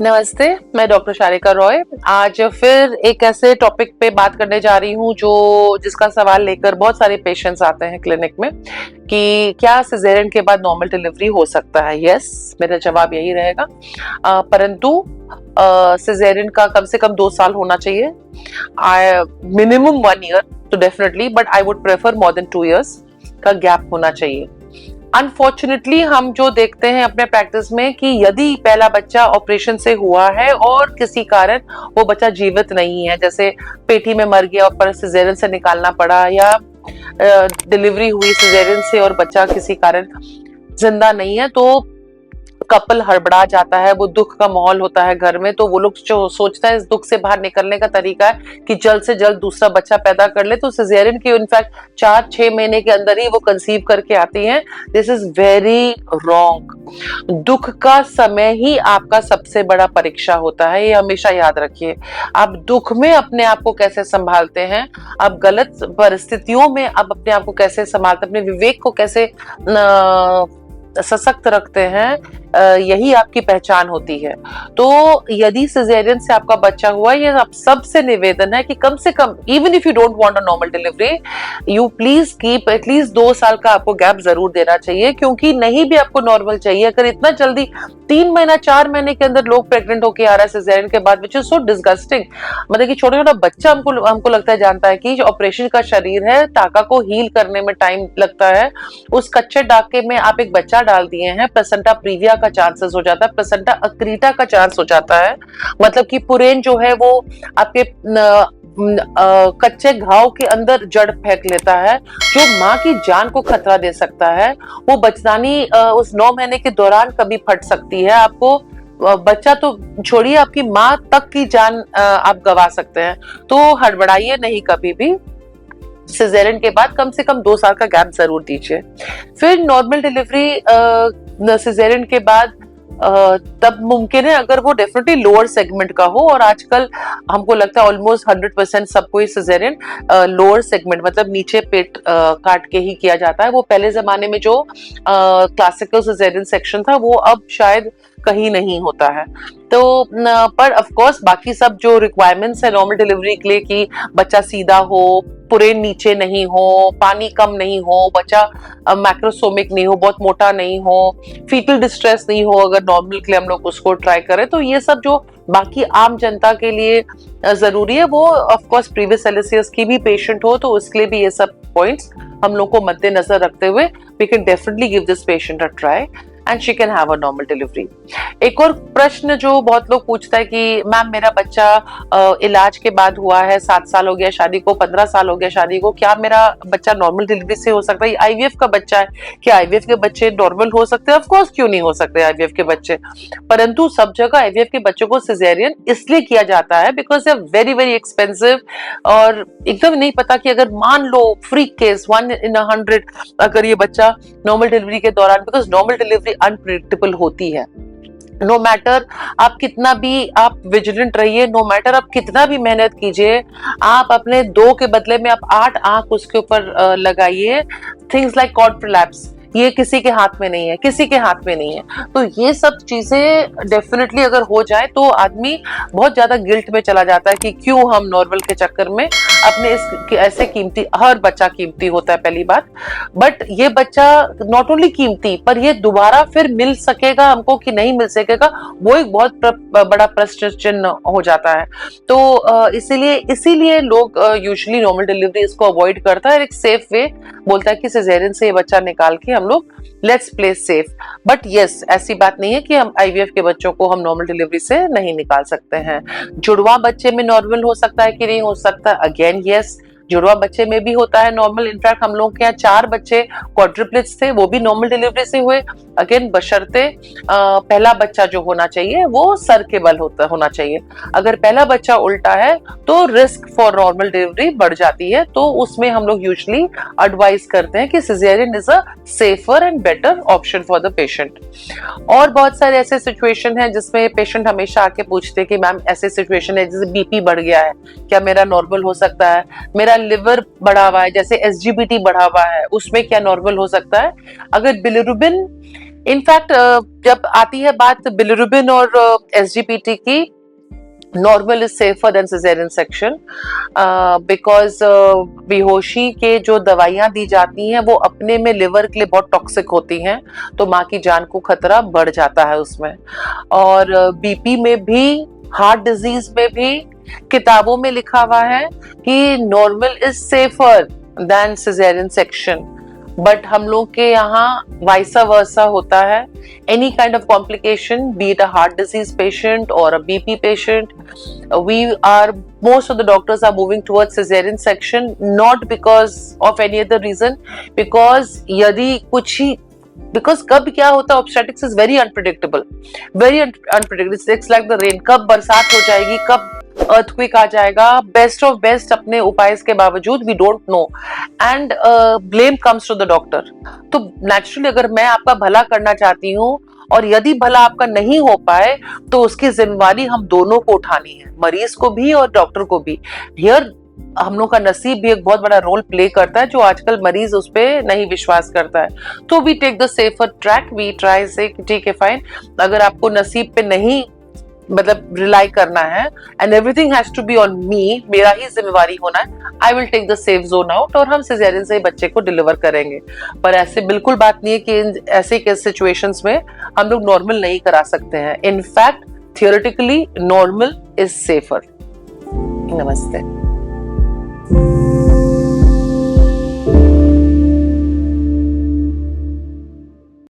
नमस्ते, मैं डॉक्टर शारिका रॉय। आज फिर एक ऐसे टॉपिक पे बात करने जा रही हूँ जो जिसका सवाल लेकर बहुत सारे पेशेंट्स आते हैं क्लिनिक में कि क्या सिजेरियन के बाद नॉर्मल डिलीवरी हो सकता है। यस, मेरा जवाब यही रहेगा। परंतु सिजेरियन का कम से कम 2 साल होना चाहिए, मिनिमम 1 ईयर तो definitely, but I would prefer more than 2 years का गैप होना चाहिए। अनफॉर्चुनेटली हम जो देखते हैं अपने प्रैक्टिस में कि यदि पहला बच्चा ऑपरेशन से हुआ है और किसी कारण वो बच्चा जीवित नहीं है, जैसे पेटी में मर गया और पर सिजेरियन से निकालना पड़ा, या डिलीवरी हुई सिजेरियन से और बच्चा किसी कारण जिंदा नहीं है, तो कपल हड़बड़ा जाता है। वो दुख का माहौल होता है घर में, तो वो लोग जो सोचता है इस दुख से बाहर निकलने का तरीका है कि जल्द से जल्द दूसरा बच्चा पैदा कर ले। तो सिजेरियन की इनफैक्ट 4-6 महीने के अंदर ही वो कंसीव करके आती हैं। This is very wrong. दुख का समय ही आपका सबसे बड़ा परीक्षा होता है, ये हमेशा याद रखिए। आप दुख में अपने आप को कैसे संभालते हैं, आप गलत परिस्थितियों में आप अपने आप को कैसे संभालते हैं, अपने विवेक को कैसे सशक्त रखते हैं, यही आपकी पहचान होती है। तो यदि सिजेरियन से आपका बच्चा हुआ, ये आप सबसे निवेदन है कि कम से कम, even if you don't want a normal delivery, you please keep at least 2 साल का आपको गैप जरूर देना चाहिए, क्योंकि नहीं भी आपको नॉर्मल चाहिए। अगर इतना जल्दी 3 महीना 4 महीने के अंदर लोग प्रेग्नेंट होके आ रहा है सिजेरियन के बाद, विच इज सो डिस्गस्टिंग। मतलब कि छोटा छोटा बच्चा हमको लगता है, जानता है कि ऑपरेशन का शरीर है, टाका को हील करने में टाइम लगता है। उस कच्चे डाके में आप एक बच्चा डाल दिए हैं, प्लेसेंटा प्रीविया का चांसेस हो जाता है, प्लेसेंटा अक्रीटा का चांस हो जाता है। मतलब कि पुरेन जो है वो आपके कच्चे घाव के अंदर जड़ फेंक लेता है, जो माँ की जान को खतरा दे सकता है। वो बचदानी उस 9 महीने के दौरान कभी फट सकती है। आपको बच्चा तो छोड़िए, आपकी माँ तक की जान आप गवा सकते हैं। तो हड़बड़ाइए नहीं कभी भी। सिजेरियन के बाद कम से कम 2 साल का गैप जरूर दीजिए। फिर नॉर्मल डिलीवरी सिजेरियन के बाद तब मुमकिन है अगर वो डेफिनेटली लोअर सेगमेंट का हो, और आजकल हमको लगता है ऑलमोस्ट 100% सबको सिजेरियन लोअर सेगमेंट, मतलब नीचे पेट काट के ही किया जाता है। वो पहले जमाने में जो क्लासिकल सिजेरियन सेक्शन था, वो अब शायद कहीं नहीं होता है। तो पर ऑफ कोर्स बाकी सब जो रिक्वायरमेंट्स है नॉर्मल डिलीवरी के लिए, कि बच्चा सीधा हो, पुरेन नीचे नहीं हो, पानी कम नहीं हो, बच्चा मैक्रोसोमिक नहीं हो, बहुत मोटा नहीं हो, फीटल डिस्ट्रेस नहीं हो, अगर नॉर्मल के लिए हम लोग उसको ट्राई करें, तो ये सब जो बाकी आम जनता के लिए जरूरी है, वो ऑफ कोर्स प्रीवियस एलिसियस की भी पेशेंट हो तो उसके लिए भी ये सब पॉइंट्स हम लोग को मद्देनजर रखते हुए we can definitely give this patient a try and she can have a normal delivery. एक और प्रश्न जो बहुत लोग पूछता है कि मैम मेरा बच्चा इलाज के बाद हुआ है, 7 साल हो गया शादी को, 15 साल हो गया शादी को, क्या मेरा बच्चा नॉर्मल डिलीवरी से हो सकता है? आईवीएफ का बच्चा है, क्या आईवीएफ के बच्चे नॉर्मल हो सकते हैं? ऑफ कोर्स, क्यों नहीं हो सकते आईवीएफ के बच्चे। परंतु सब जगह आईवीएफ के बच्चों को सिजेरियन इसलिए किया जाता है because they are very very expensive, और एकदम नहीं पता कि अगर मान लो फ्रीक केस 1 in 100 अगर ये बच्चा नॉर्मल डिलीवरी के दौरान, बिकॉज नॉर्मल डिलीवरी अनप्रिडिक्टेबल होती है, नो मैटर आप कितना भी आप विजिलेंट रहिए, नो मैटर आप कितना भी मेहनत कीजिए, आप अपने 2 के बदले में आप 8 आंख उसके ऊपर लगाइए। थिंग्स लाइक कॉर्ड प्रोलैप्स, ये किसी के हाथ में नहीं है, किसी के हाथ में नहीं है। तो ये सब चीजें डेफिनेटली अगर हो जाए तो आदमी बहुत ज्यादा गिल्ट में चला जाता है कि क्यों हम नॉर्मल के चक्कर में अपने इस ऐसे कीमती, हर बच्चा कीमती होता है पहली बात, बट ये बच्चा नॉट ओनली कीमती, पर ये दोबारा फिर मिल सकेगा हमको कि नहीं मिल सकेगा, वो एक बहुत बड़ा प्रश्न चिन्ह हो जाता है। तो इसीलिए लोग यूजुअली नॉर्मल डिलीवरी इसको अवॉइड करता है, एक सेफ वे बोलता है कि सिजेरियन से ये बच्चा निकाल के हम लोग let's play safe. But yes, ऐसी बात नहीं है कि हम आईवीएफ के बच्चों को हम नॉर्मल डिलीवरी से नहीं निकाल सकते हैं। जुड़वा बच्चे में नॉर्मल हो सकता है कि नहीं हो सकता? अगेन यस, जुड़वा बच्चे में भी होता है नॉर्मल। इनफैक्ट हम लोग के यहाँ 4 बच्चे क्वाड्रिप्लेट्स थे, वो भी नॉर्मल डिलीवरी से हुए। अगेन बशर्ते पहला बच्चा जो होना चाहिए वो सर के बल होना चाहिए। अगर पहला बच्चा उल्टा है तो रिस्क फॉर नॉर्मल डिलीवरी बढ़ जाती है, तो उसमें हम लोग यूजुअली एडवाइस करते हैं कि caesarean is a safer and better option for the patient. और बहुत सारे ऐसे सिचुएशन है जिसमें पेशेंट हमेशा आके पूछते हैं कि मैम ऐसे सिचुएशन है जैसे बीपी बढ़ गया है, क्या मेरा नॉर्मल हो सकता है? मेरा लिवर बढ़ा हुआ है, जैसे एसजीबीटी बढ़ा हुआ है, उसमें क्या नॉर्मल हो सकता है? अगर बिलिरुबिन इनफैक्ट जब आती है बात बिलिरुबिन और एसजीपीटी की, normal is safer than caesarean section, because बेहोशी के जो दवाइयां दी जाती हैं वो अपने में लिवर के लिए बहुत टॉक्सिक होती हैं, तो माँ की जान को खतरा बढ़ जाता है उसमें। और बीपी में भी, हार्ट डिजीज में भी किताबों में लिखा हुआ है कि normal is safer than caesarean section, but हम लोग के यहाँ वाइसा वर्सा होता है। Any kind of complication, be it a heart disease patient और a BP patient, we are, most of the doctors are moving towards cesarean section, not because of any other reason, because यदि कुछ ही, because कब क्या होता है, obstetrics is very unpredictable, very unpredictable, it's like the rain, कब बरसात हो जाएगी, कब अर्थक्वेक आ जाएगा, बेस्ट ऑफ बेस्ट अपने उपाय के बावजूद we don't know, and blame comes to the doctor. तो नेचुरली अगर मैं आपका भला करना चाहती हूँ और यदि भला आपका नहीं हो पाए तो उसकी जिम्मेवारी हम दोनों को उठानी है, मरीज को भी और डॉक्टर को भी। हियर हम लोग का नसीब भी एक बहुत बड़ा रोल प्ले करता है, जो आजकल मरीज उस पर नहीं विश्वास करता है। तो we take the safer track, we try से ठीक है फाइन, अगर आपको नसीब पे नहीं मतलब रिलाई करना है and everything has to be on me, मेरा ही जिम्मेवारी होना है, I will take the safe zone out और हम सिजेरियन से ही बच्चे को डिलीवर करेंगे। पर ऐसे बिल्कुल बात नहीं है कि ऐसे केस सिचुएशंस में हम लोग नॉर्मल नहीं करा सकते हैं। In fact theoretically normal is safer. नमस्ते।